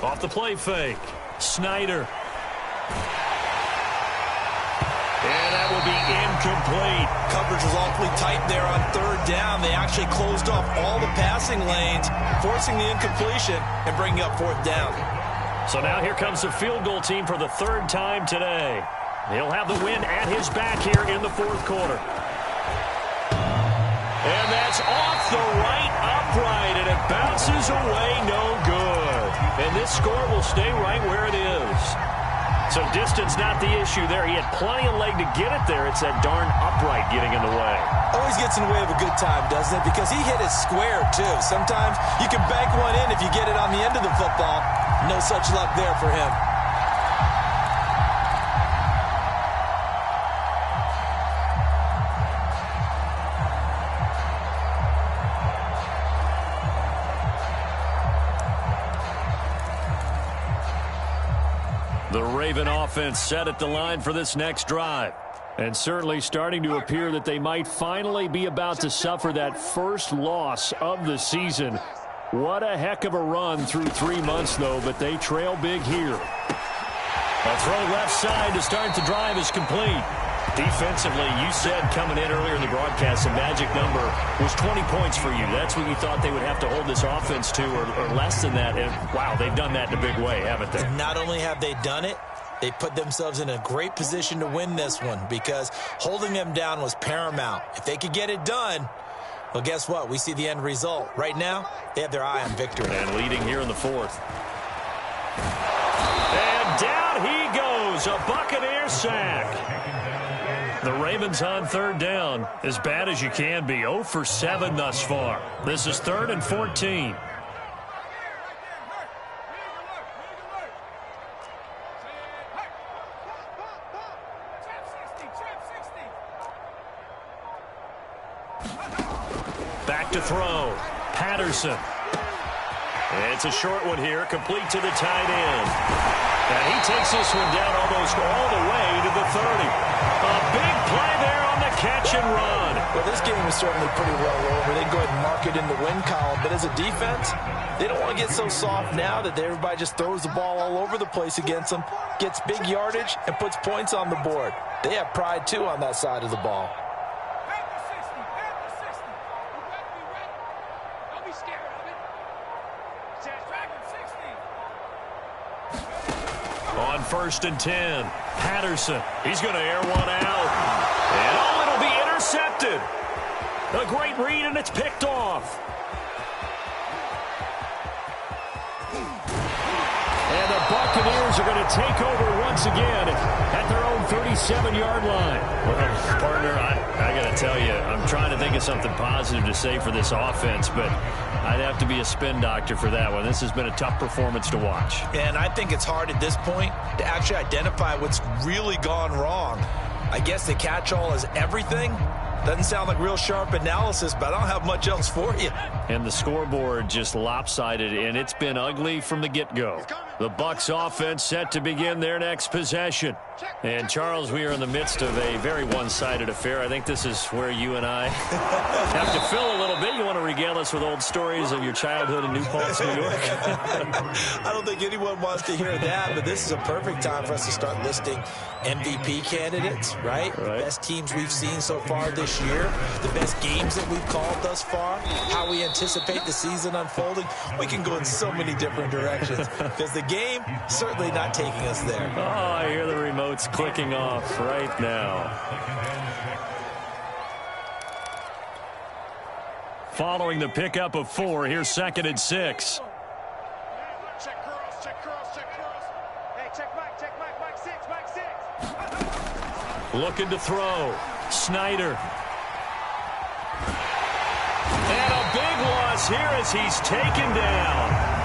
Off the play fake. Snyder. And that will be incomplete. Coverage was awfully tight there on 3rd down. They actually closed off all the passing lanes, forcing the incompletion and bringing up 4th down. So now here comes the field goal team for the 3rd time today. He'll have the win at his back here in the 4th quarter. And that's off the right upright, and it bounces away no good. And this score will stay right where it is. So distance not the issue there. He had plenty of leg to get it there. It's that darn upright getting in the way. Always gets in the way of a good time, doesn't it? Because he hit it square, too. Sometimes you can bank one in if you get it on the end of the football. No such luck there for him. The Raven offense set at the line for this next drive. And certainly starting to appear that they might finally be about to suffer that first loss of the season. What a heck of a run through 3 months, though, but they trail big here. A throw left side to start the drive is complete. Defensively, you said coming in earlier in the broadcast, the magic number was 20 points for you. That's what you thought they would have to hold this offense to, or less than that. And, wow, they've done that in a big way, haven't they? Not only have they done it, they put themselves in a great position to win this one because holding them down was paramount. If they could get it done, well, guess what? We see the end result. Right now, they have their eye on victory. And leading here in the 4th. And down he goes, a Buccaneer sack. The Ravens on 3rd down, as bad as you can be, 0 for 7 thus far. This is 3rd and 14. Back to throw. Patterson. It's a short one here, complete to the tight end. And he takes this one down almost all the way to the 30. A big play there on the catch and run. Well, this game is certainly pretty well over. They can go ahead and mark it in the win column. But as a defense, they don't want to get so soft now that everybody just throws the ball all over the place against them, gets big yardage, and puts points on the board. They have pride, too, on that side of the ball. On 1st and 10, Patterson. He's going to air one out. And oh, it'll be intercepted. A great read, and it's picked off. And the Buccaneers are going to take over once again at their own 37-yard line. Well, partner, I got to tell you, I'm trying to think of something positive to say for this offense, but I'd have to be a spin doctor for that one. This has been a tough performance to watch. And I think it's hard at this point to actually identify what's really gone wrong. I guess the catch-all is everything. Doesn't sound like real sharp analysis, but I don't have much else for you. And the scoreboard just lopsided, and it's been ugly from the get-go. The Bucs offense set to begin their next possession. And, Charles, we are in the midst of a very one-sided affair. I think this is where you and I have to fill a little bit. You want to regale us with old stories of your childhood in New Paltz, New York? I don't think anyone wants to hear that, but this is a perfect time for us to start listing MVP candidates, right? The best teams we've seen so far this year, the best games that we've called thus far, how we anticipate the season unfolding. We can go in so many different directions because the game certainly not taking us there. Oh, I hear the remote's clicking off right now. Following the pickup of 4, here's 2nd and 6. Check cross, check cross, check cross. Hey, check Mike 6. Looking to throw. Snyder. And a big loss here as he's taken down.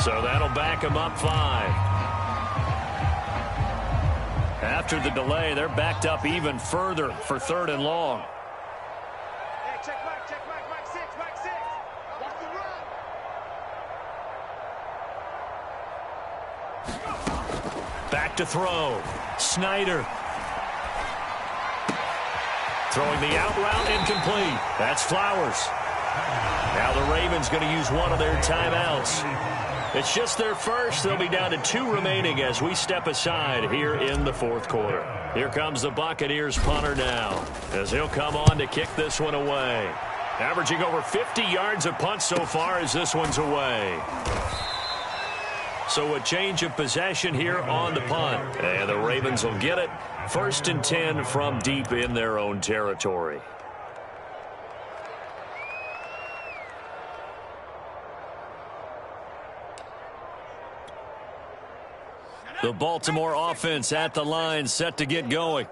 So that'll back him up 5. After the delay, they're backed up even further for 3rd and long. Hey, check Mike 6. Watch the run. Back to throw. Snyder. Throwing the out route, incomplete. That's Flowers. Now the Ravens going to use one of their timeouts. It's just their first. They'll be down to 2 remaining as we step aside here in the 4th quarter. Here comes the Buccaneers punter now as he'll come on to kick this one away. Averaging over 50 yards a punt so far as this one's away. So a change of possession here on the punt. And the Ravens will get it. 1st and 10 from deep in their own territory. The Baltimore offense at the line set to get going.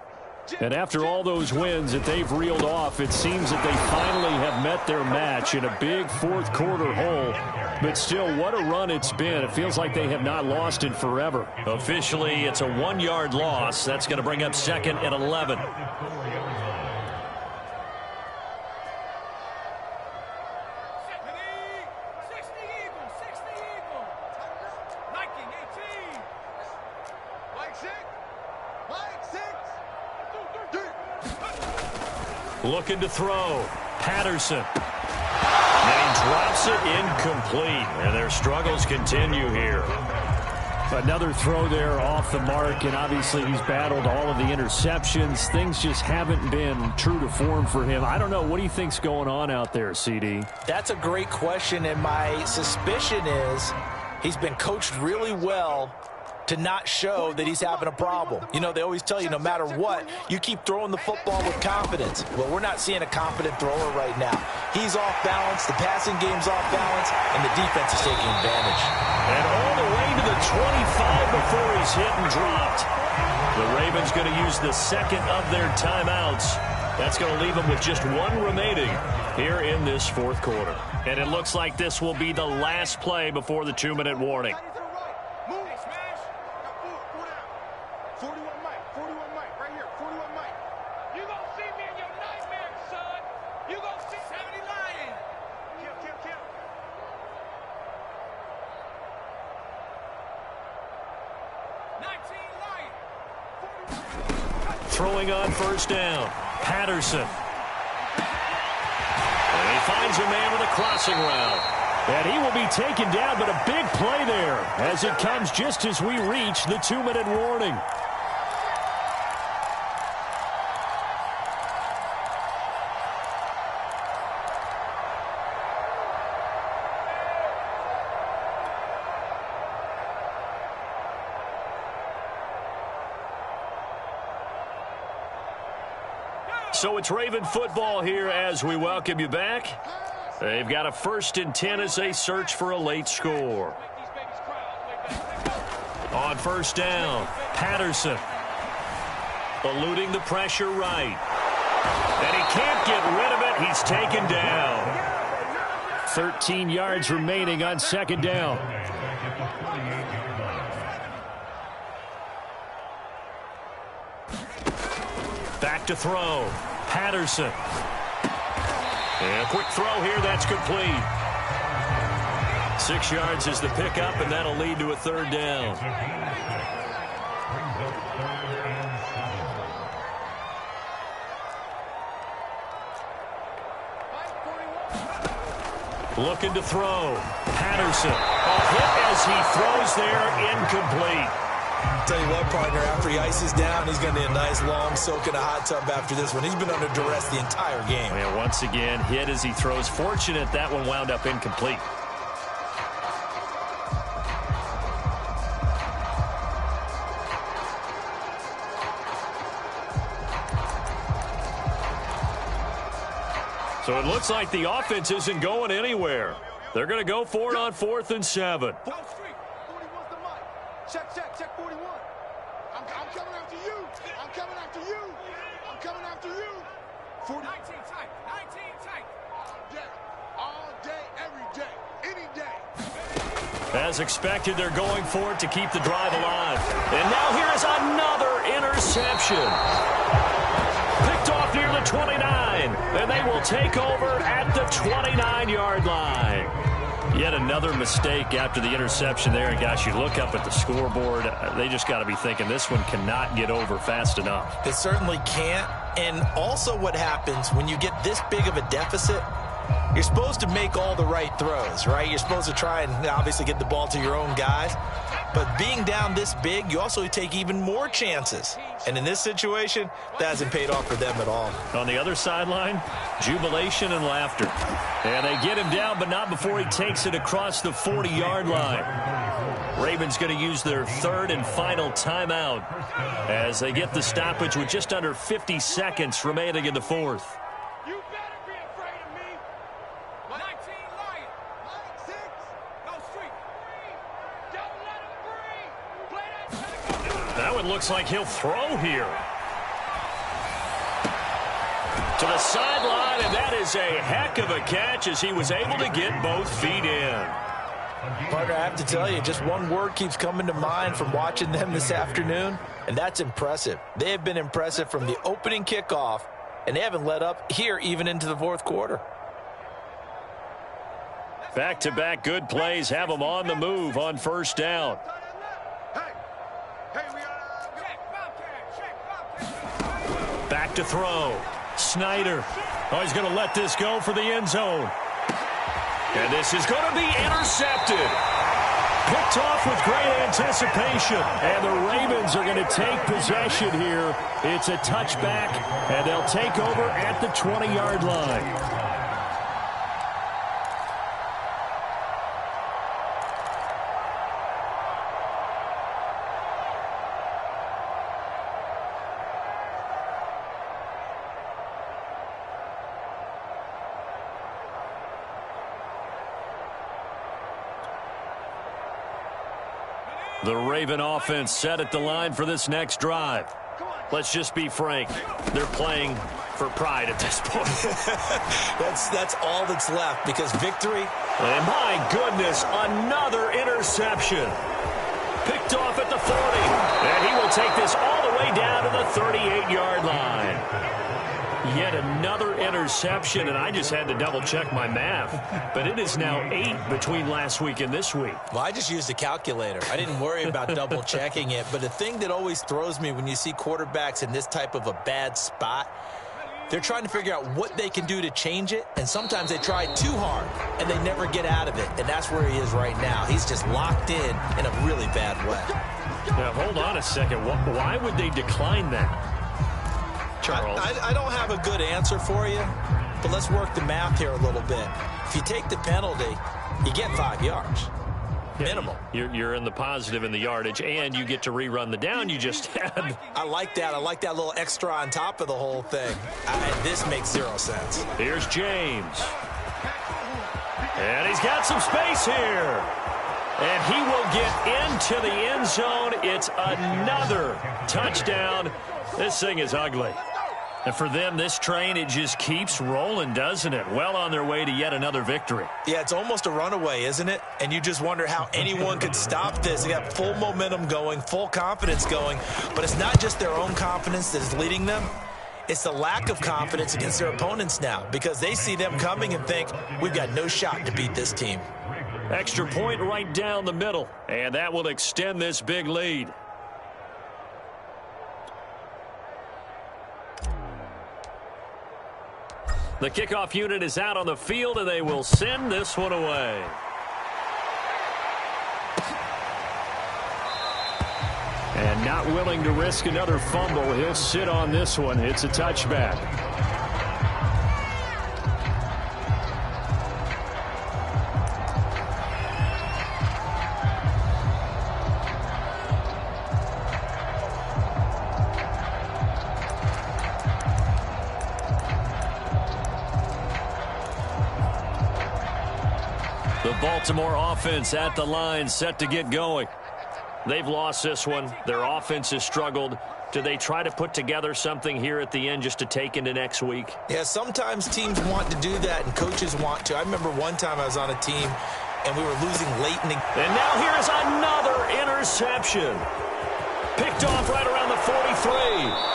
And after all those wins that they've reeled off, it seems that they finally have met their match in a big 4th quarter hole. But still, what a run it's been. It feels like they have not lost in forever. Officially, it's a 1-yard loss. That's going to bring up 2nd and 11. Looking to throw. Patterson. And he drops it incomplete. And their struggles continue here. Another throw there off the mark, and obviously he's battled all of the interceptions. Things just haven't been true to form for him. I don't know. What do you think's going on out there, CD? That's a great question, and my suspicion is he's been coached really well to not show that he's having a problem. You know, they always tell you no matter what, you keep throwing the football with confidence. Well, we're not seeing a confident thrower right now. He's off balance, the passing game's off balance, and the defense is taking advantage. And all the way to the 25 before he's hit and dropped. The Ravens going to use the second of their timeouts. That's going to leave them with just one remaining here in this fourth quarter. And it looks like this will be the last play before the 2-minute warning. Move. Hey, smash. Got four down. 41 Mike. 41 Mike. Right here. 41 Mike. You gonna see me in your nightmares, son. You gonna see 70 Lion. Kill. 19 Lion. Throwing on first down. Patterson. And he finds a man with a crossing route. And he will be taken down, but a big play there as it comes just as we reach the 2-minute warning. So it's Raven football here as we welcome you back. They've got a 1st and 10 as they search for a late score. On first down, Patterson eluding the pressure right. And he can't get rid of it. He's taken down. 13 yards remaining on second down. Back to throw. Patterson. And a quick throw here. That's complete. 6 yards is the pickup, and that'll lead to a third down. Looking to throw. Patterson. A hit as he throws there. Incomplete. Tell you what, partner, after he ices down, he's going to need a nice long soak in a hot tub after this one. He's been under duress the entire game. And once again, hit as he throws. Fortunate that one wound up incomplete. So it looks like the offense isn't going anywhere. They're going to go for it on 4th and 7. Check 41. I'm coming after you. I'm coming after you. I'm coming after you. 19 tight. All day, every day, any day. As expected, they're going for it to keep the drive alive. And now here is another interception. Picked off near the 29. And they will take over at the 29-yard line. Yet another mistake after the interception there. And, gosh, you look up at the scoreboard. They just got to be thinking this one cannot get over fast enough. It certainly can't. And also what happens when you get this big of a deficit, you're supposed to make all the right throws, right? You're supposed to try and obviously get the ball to your own guys. But being down this big, you also take even more chances. And in this situation, that hasn't paid off for them at all. On the other sideline, jubilation and laughter. And they get him down, but not before he takes it across the 40-yard line. Ravens going to use their 3rd and final timeout as they get the stoppage with just under 50 seconds remaining in the 4th. You better be afraid of me. 19 Lion. 6. Go street. Don't let him breathe. Play that. That one looks like he'll throw here. To the sideline, and that is a heck of a catch as he was able to get both feet in. Partner, I have to tell you, just one word keeps coming to mind from watching them this afternoon, and that's impressive. They have been impressive from the opening kickoff, and they haven't let up here even into the 4th quarter. Back-to-back good plays have them on the move on first down. Back to throw. Snyder. Oh, he's going to let this go for the end zone. And this is going to be intercepted. Picked off with great anticipation. And the Ravens are going to take possession here. It's a touchback, and they'll take over at the 20-yard line. The Raven offense set at the line for this next drive. Let's just be frank. They're playing for pride at this point. That's all that's left because victory. And my goodness, another interception. Picked off at the 40. And he will take this all the way down to the 38-yard line. Yet another interception, and I just had to double-check my math. But it is now 8 between last week and this week. Well, I just used a calculator. I didn't worry about double-checking it. But the thing that always throws me when you see quarterbacks in this type of a bad spot, they're trying to figure out what they can do to change it, and sometimes they try too hard, and they never get out of it. And that's where he is right now. He's just locked in a really bad way. Now, hold on a second. Why would they decline that? Charles. I don't have a good answer for you, but let's work the math here a little bit. If you take the penalty, you get 5 yards. Minimal. You're in the positive in the yardage, and you get to rerun the down you just had. I like that. I like that little extra on top of the whole thing. This makes 0 sense. Here's James. And he's got some space here. And he will get into the end zone. It's another touchdown. This thing is ugly. And for them, this train, it just keeps rolling, doesn't it? Well on their way to yet another victory. Yeah, it's almost a runaway, isn't it? And you just wonder how anyone could stop this. They got full momentum going, full confidence going. But it's not just their own confidence that is leading them. It's the lack of confidence against their opponents now because they see them coming and think, we've got no shot to beat this team. Extra point right down the middle. And that will extend this big lead. The kickoff unit is out on the field, and they will send this one away. And not willing to risk another fumble, he'll sit on this one. It's a touchback. The Baltimore offense at the line, set to get going. They've lost this one. Their offense has struggled. Do they try to put together something here at the end just to take into next week? Yeah, sometimes teams want to do that and coaches want to. I remember one time I was on a team and we were losing late in the... And now here's another interception. Picked off right around the 43.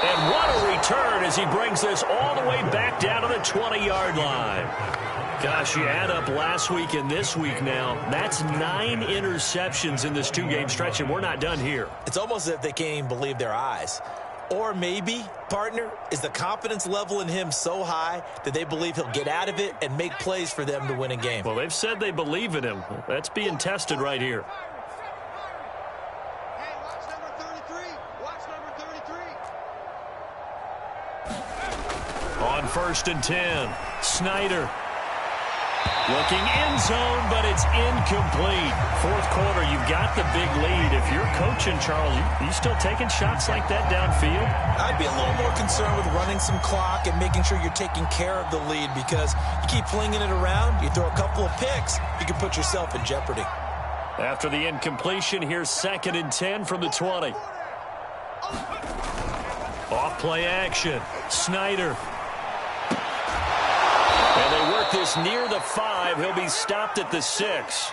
And what a return as he brings this all the way back down to the 20-yard line. Gosh, you add up last week and this week now. That's 9 interceptions in this 2-game stretch, and we're not done here. It's almost as if they can't even believe their eyes. Or maybe, partner, is the confidence level in him so high that they believe he'll get out of it and make plays for them to win a game. Well, they've said they believe in him. That's being tested right here. Hey, watch number 33. Watch number 33. On 1st and 10, Snyder. Looking end zone, but it's incomplete. Fourth quarter, you've got the big lead. If you're coaching, Charles, you still taking shots like that downfield? I'd be a little more concerned with running some clock and making sure you're taking care of the lead because you keep flinging it around, you throw a couple of picks, you can put yourself in jeopardy. After the incompletion, here's 2nd and 10 from the 20. Off play action. Snyder. And they work this near the 5. He'll be stopped at the 6.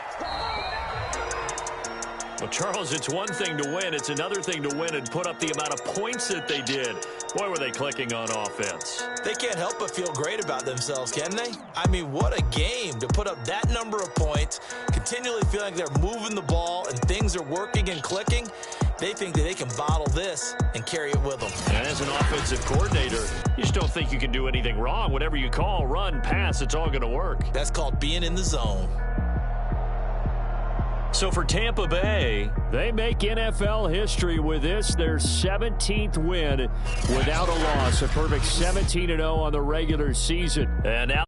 Well, Charles, it's one thing to win. It's another thing to win and put up the amount of points that they did. Boy, were they clicking on offense. They can't help but feel great about themselves, can they? I mean, what a game to put up that number of points, continually feeling like they're moving the ball and things are working and clicking. They think that they can bottle this and carry it with them. And as an offensive coordinator, you just don't think you can do anything wrong. Whatever you call, run, pass, it's all going to work. That's called being in the zone. So for Tampa Bay, they make NFL history with this, their 17th win without a loss. A perfect 17-0 on the regular season. And now